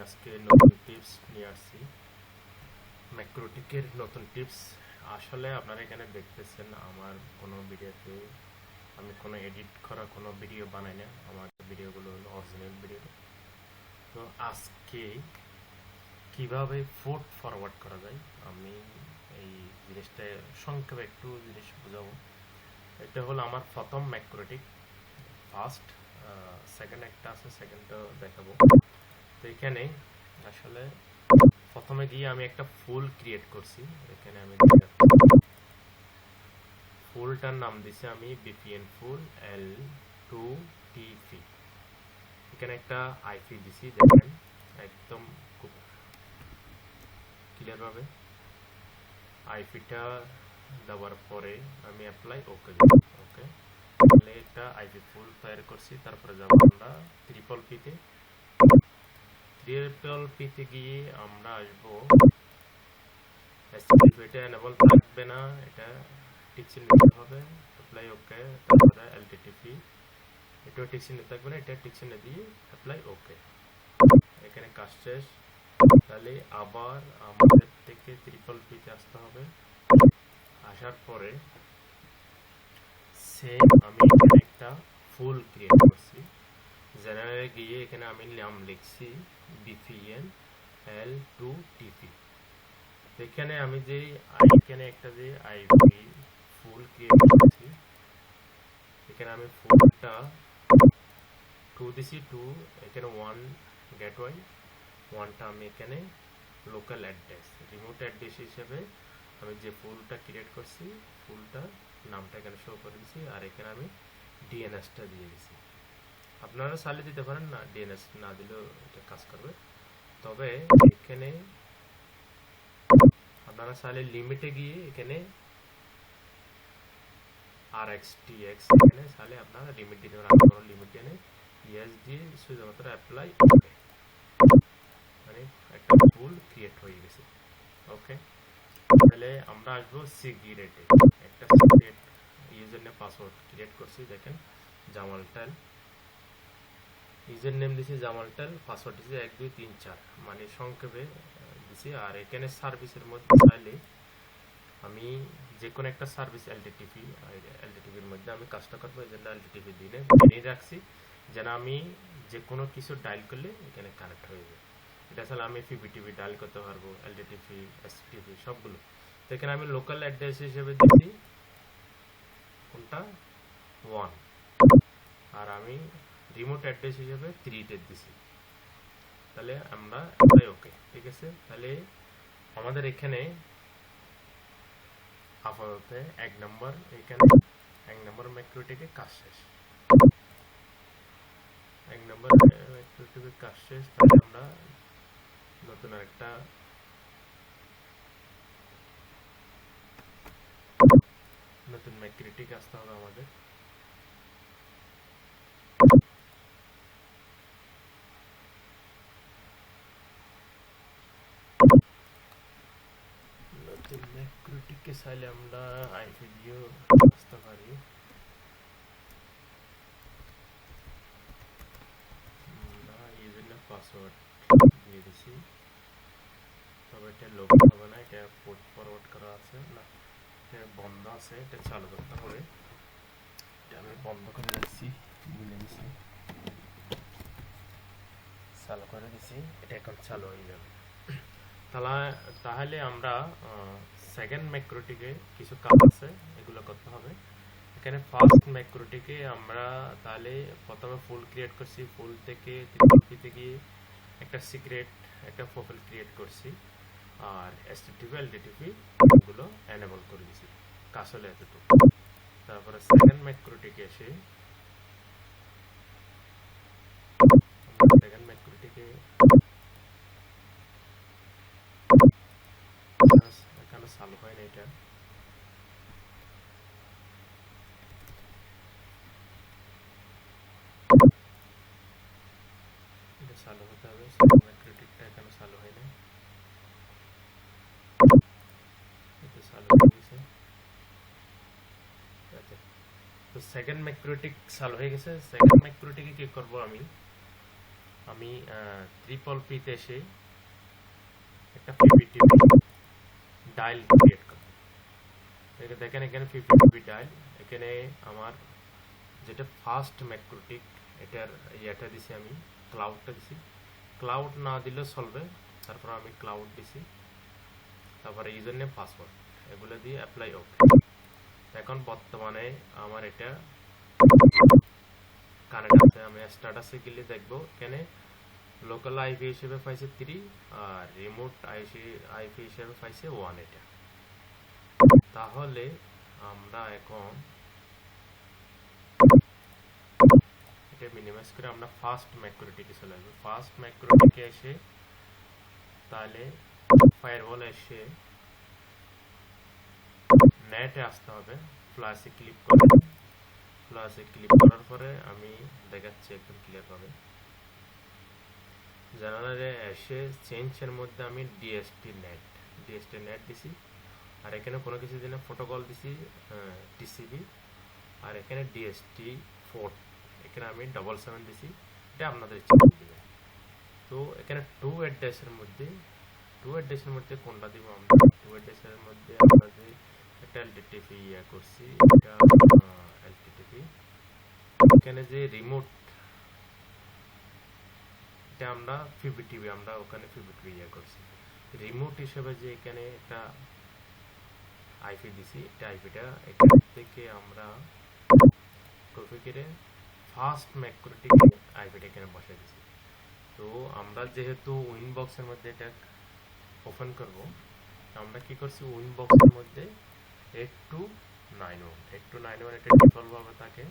আজকে নতুন টিপস নিয়ে আসছি, ম্যাক্রোটিকের নতুন টিপস। আসলে আপনারা এখানে দেখতেছেন আমার কোনো ভিডিওতে আমি কোনো এডিট করা কোনো ভিডিও বানাই না, আমার ভিডিওগুলো হলো অরিজিনাল ভিডিও। তো আজকে কিভাবে ফুড ফরওয়ার্ড করা যায় আমি এই জিনিসটা সংক্ষেপে একটু জিনিস বোঝাবো। এটা হলো আমার প্রথম ম্যাক্রোটিক, ফার্স্ট সেকেন্ড একটা আছে, সেকেন্ডটা দেখাবো। তো এখানে আসলে প্রথমে গিয়ে আমি একটা ফুল ক্রিয়েট করছি। এখানে আমি ফুলটার নাম দিছি আমি বিপিএন ফুল L2TP। এখানে একটা আইপি দিছি, দেখেন একদম খুব ক্লিয়ার ভাবে আইপিটা দেওয়ার পরে আমি অ্যাপ্লাই ওকে দিব। ওকে, তাহলে একটা আইপি ফুল তৈরি করছি। তারপরে যাব আমরা ট্রিপল পিতে গিয়ে আমরা আসবো এটা এনেবল থাকবে না, এটা টিক চিহ্ন দিতে হবে, অ্যাপ্লাই ওকে। তারপরে এলটিটিপি এটাও টিক চিহ্ন থাকবে না, এটা টিক চিহ্ন দিয়ে অ্যাপ্লাই ওকে। এখানে কাজ শেষ। তাহলে আবার আমাদের থেকে ট্রিপল পিতে আসতে হবে। আসার পরে সেম আমি এখানে একটা ফুল ক্রিয়েট করছি। জেনারেলে গিয়ে এখানে আমি নাম লিখছি বিপিএন L2TP। এখানে আমি যে এখানে একটা যে আইপি ফুল ক্রিয়েট করেছি, এখানে আমি ফুলটা 2 দিছি, 2 এখানে 1 গেটওয়ে, 1টা আমি এখানে লোকাল অ্যাড্রেস রিমোট অ্যাড্রেস হিসেবে আমি যে ফুলটা ক্রিয়েট করছি ফুলটা নামটা এখানে শো করে দিছি। আর এখানে আমি ডিএনএসটা দিয়ে দিছি। আপনারা চাইলে দিতে পারেন, না ডিএনএস না দিলেও এটা কাজ করবে। তবে এখানে আপনারা চাইলে লিমিটে গিয়ে এখানে RxTX এখানে চাইলে আপনারা লিমিট দিতে পারেন। আমি কোনো লিমিট দিয়ে ইয়েস দিয়ে শুধুমাত্র অ্যাপ্লাই ওকে, মানে একটা ফুল ক্রিয়েট হয়ে গেছে। ওকে, তাহলে আমরা আসবো সিকিউরিটি। একটা secret user name password create করছি, দেখেন জামালটাল, ইউজার নেম দিছি জামালটাল, পাসওয়ার্ড দিছি 1 2 3 4 মানে সংক্ষেপে দিছি। আর এখানে সার্ভিসের মধ্যে চাইলে আমি যে কোনো একটা সার্ভিস এলটিটিপির মধ্যে আমি কাজটা করবো, এই জন্য এলটিটিপি দিয়ে রাখছি যেন আমি যে কোনো কিছু ডায়াল করলে এখানে কানেক্ট হয়ে যায়। এটা আসলে আমি পিপিটিপি ডায়াল করতে পারবো, এলটিটিপি এসটিপি সবগুলো। তো এখানে আমি লোকাল অ্যাড্রেস হিসেবে দিচ্ছি কোনটা 1, আর আমি রিমোট অ্যাড্রেস হিসেবে 3 তে দিছি। তাহলে আমরা এটাই ওকে, ঠিক আছে। তাহলে আমাদের এখানে আপাতত 1 নম্বর এখানে 1 নম্বর ম্যাক্রোটিকে কাজ শেষ। 1 নম্বর ম্যাক্রোটিকে কাজ শেষ। তাহলে আমরা নতুন একটা নতুন ম্যাক্রোটিক আসতে হবে আমাদের। নতুন ম্যাক্রোটিকে চাইলে আমরা আইপি দিয়েও আসতে পারি। পাসওয়ার্ড দিয়ে দিছি, তবে এটা লোকাল হবে না, এটা পোর্ট ফরওয়ার্ড করা আছে, না এটা বন্ধ আছে, এটা চালু করতে হবে। এটা আমি বন্ধ করে রাখছি, ভুলে গেছি, চালু করে দিছি, এটা এখন চালু হয়ে যাবে। তাহলে আমরা সেকেন্ড ম্যাক্রোটিকে কিছু কাজ আছে, এগুলো করতে হবে। এখানে ফার্স্ট ম্যাক্রোটিকে আমরা তাহলে প্রথমে ফুল ক্রিয়েট করছি, ফুল থেকে ত্রিপলপিতে গিয়ে একটা সিক্রেট একটা প্রোফাইল ক্রিয়েট করছি, আর এসটিটিপি এলটিটিপি এগুলো এনেবল করে দিয়েছি। কাজ হলো এতটুকু। তারপরে সেকেন্ড ম্যাক্রোটিকে এসে সেকেন্ড ম্যাক্রোটিকে এখানে চালু হয় না, এটা চালু হতে হবে। সেকেন্ড ম্যাক্রোটিকটা এখানে চালু হয় না, এটা চালু হয়ে গেছে। তো সেকেন্ড ম্যাক্রোটিক চালু হয়ে গেছে। সেকেন্ড ম্যাক্রোটিকে কি করব, আমি ট্রিপল পিতে এসে একটা পিপিটিভি ডায়াল ক্রিয়েট করব। দেখেন এখানে পিপিটিভি ডায়াল, এখানে আমার যেটা ফার্স্ট ম্যাক্রোটিক এটার ইয়েটা দিছি, আমি ক্লাউডটা দিছি। ক্লাউড না দিলেও চলবে, তারপর আমি ক্লাউড দিছি, তারপরে ইউজার নেম পাসওয়ার্ড এগুলো দিয়ে অ্যাপ্লাই ওকে। এখন বর্তমানে আমার এটা কানেক্ট আছে। আমি স্ট্যাটাসে গেলে দেখবো এখানে লোকাল আইপি হিসেবে পাইছে 3 আর রিমোট আইপি হিসেবে পাইছে 1। এটা তাহলে আমরা এখন এটা মিনিমাইজ করে আমরা ফার্স্ট ম্যাক্রোটিকে চলে আসবো। ফার্স্ট ম্যাক্রোটিকে এসে তাহলে ফায়ারওয়াল এসে নেটে আসতে হবে, প্লাসে ক্লিক করে। প্লাসে ক্লিক করার পরে আমি দেখাচ্ছি একদম ক্লিয়ার পাবে। জেনারেলে এসে চেঞ্জের মধ্যে আমি ডিএসটি নেট দিছি, আর এখানে কোনো কিছু দিনে প্রোটোকল দিছি টিসিবি, আর এখানে ডিএসটি 4 এখানে আমি 77 দিছি। এটা আপনাদের ইচ্ছা দিবে। তো এখানে টু অ্যাড্রেসের মধ্যে কোনটা দিব আমরা? টু অ্যাড্রেসের মধ্যে আমরা যে একটা এলটিটিপি করছি, এটা এলটিটিপি। এখানে যে রিমোট এটা আমরা পিপিটিভি, আমরা ওখানে পিপিটিভি করছি। রিমোট হিসেবে যে এখানে একটা আইপি দিছি, এটা আইপিটা এখান থেকে আমরা কপি করে ফার্স্ট ম্যাক্রোটিকে আইপিটা এখানে বসাই দিছি। তো আমরা যেহেতু উইনবক্সের মধ্যে এটা ওপেন করব, আমরা কি করছি, উইনবক্সের মধ্যে 8291 এটা ডিফল্ট ভাবে থাকে।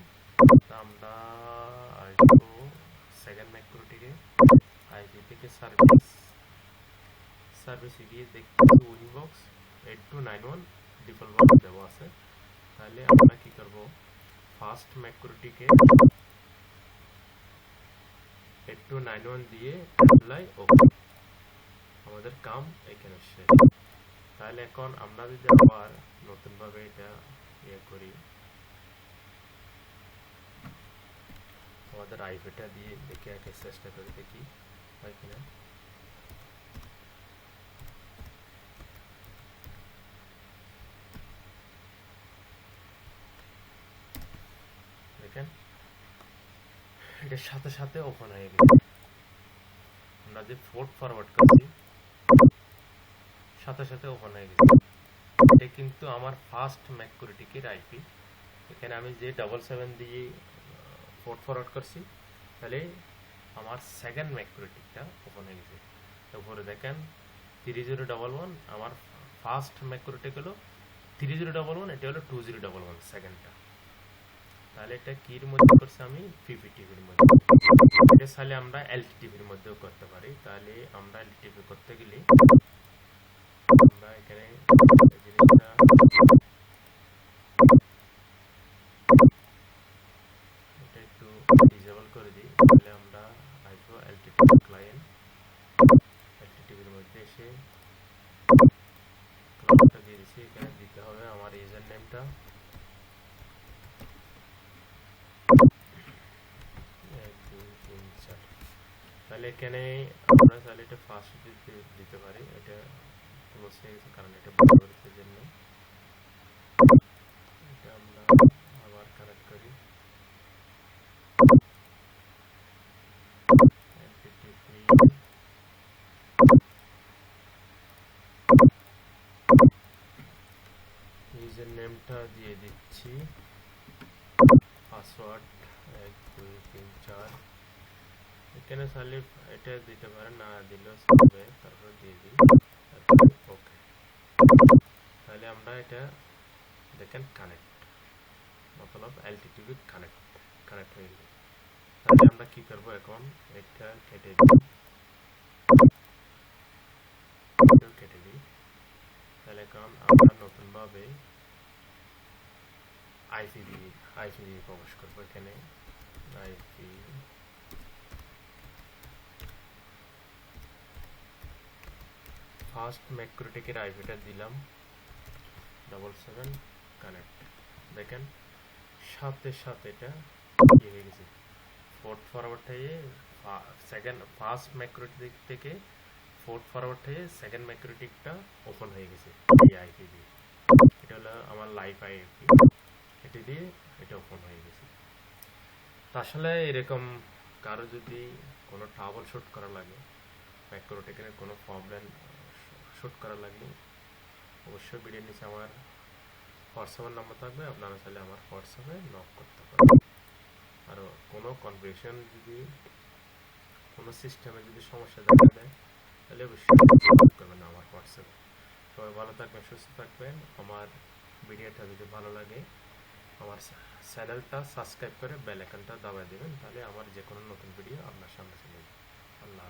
তা আমরা আসবো সেকেন্ড ম্যাক্রোটিকে, আইপি থেকে সার্ভিসে গিয়ে দেখতেছি উইনবক্স 8291 ডিফল্ট ভাবে দেওয়া আছে। তাহলে আমরা কি করব, ফার্স্ট ম্যাক্রোটিকে 8291 দিয়ে অ্যাপ্লাই ওকে। আমাদের কাম এখানে শেষ। তাহলে এখন আমরা যদি আবার নতুন ভাবে এটা করি, আমাদের আইপিটা দিয়ে দেখে চেষ্টা করে দেখি হয় কিনা। দেখেন এটার সাথে সাথে ওপেন হয়ে গেছে। আমরা যে পোর্ট ফরওয়ার্ড করছি সাথে সাথে ওপেন হয়ে গেছে। এটা কিন্তু আমার ফার্স্ট ম্যাক্রোটিকের আইপি। এখানে আমি যে 77 দিয়ে পোর্ট ফরওয়ার্ড করছি, তাহলে আমার সেকেন্ড ম্যাক্রোটিকটা ওপেন হয়ে গেছে। উপরে দেখেন 3011, আমার ফার্স্ট ম্যাক্রোটিক হলো 3011, এটা হলো 2011 সেকেন্ডটা। তাহলে এটা কির মধ্যে করছি আমি, পিপিটিভির মধ্যে। এটা চাইলে আমরা এলটিটিভির মধ্যেও করতে পারি। তাহলে আমরা এলটিটিভি করতে গেলে আমরা এখানে জিনিসটা এটা একটু ডিসেবল করে দিই। তাহলে আমরা আসবো এলটিটিভি ক্লায়েন্ট, এলটিটিভির মধ্যে এসে ক্লায়েন্টটা দিয়ে দিচ্ছি। এখানে দিতে হবে আমার ইউজার নেমটা, তাহলে এখানে আমরা তাহলে এটা ফার্স্ট দিতে পারি। এটা ক্লোজ হয়ে গেছে কারণ এটা বন্ধ করেছে জন্য। এটা আমরা আবার কানেক্ট করি। ইউজার নেমটা দিয়ে দিচ্ছি, পাসওয়ার্ড 1 2 3 4। এখানে চাইলে এটা দিতে পারেন, না দিলেও চলবে। তারপর দিয়ে দিই ওকে। তাহলে আমরা এটা দেখেন কানেক্ট, মতলব এলটিটিভি কানেক্ট হয়ে গেল। তাহলে আমরা কি করব, এখন এটা কেটে দিই। তাহলে এখন আমরা নতুন ভাবে আইপি দিয়ে প্রবেশ করব। এখানে আইপি ফার্স্ট ম্যাক্রোটিকের আইপিটা দিলাম 77 কানেক্ট। দেখেন সাথে সাথে এটা হয়ে গেছে, পোর্ট ফরওয়ার্ড হয়ে সেকেন্ড ফার্স্ট ম্যাক্রোটিক থেকে ফোর্থ ফরওয়ার্ড হয়ে সেকেন্ড ম্যাক্রোটিকটা ওপেন হয়ে গেছে এই আইপি দিয়ে। এটা হলো আমার লাইভ আইপি, এটি দিয়ে এটা ওপেন হয়ে গেছে। আসলে এরকম কারো যদি কোনো ট্রাবল শুট করা লাগে, ম্যাক্রোটিকের কোনো প্রবলেম শুট করা লাগলে অবশ্যই ভিডিওর নিচে আমার হোয়াটসঅ্যাপের নাম্বার থাকবে, আপনারা চাইলে আমার হোয়াটসঅ্যাপে নক করতে পারেন। আর কোনো কনফিগারেশন যদি কোনো সিস্টেমে যদি সমস্যা দেখা দেয় তাহলে অবশ্যই যোগাযোগ করবেন আমার হোয়াটসঅ্যাপে। সবাই ভালো থাকবেন, সুস্থ থাকবেন। আমার ভিডিওটা যদি ভালো লাগে আমার চ্যানেলটা সাবস্ক্রাইব করে বেল আইকনটা দাবায় দেবেন, তাহলে আমার যে কোনো নতুন ভিডিও আপনার সামনে চলে যাবে। আল্লাহ।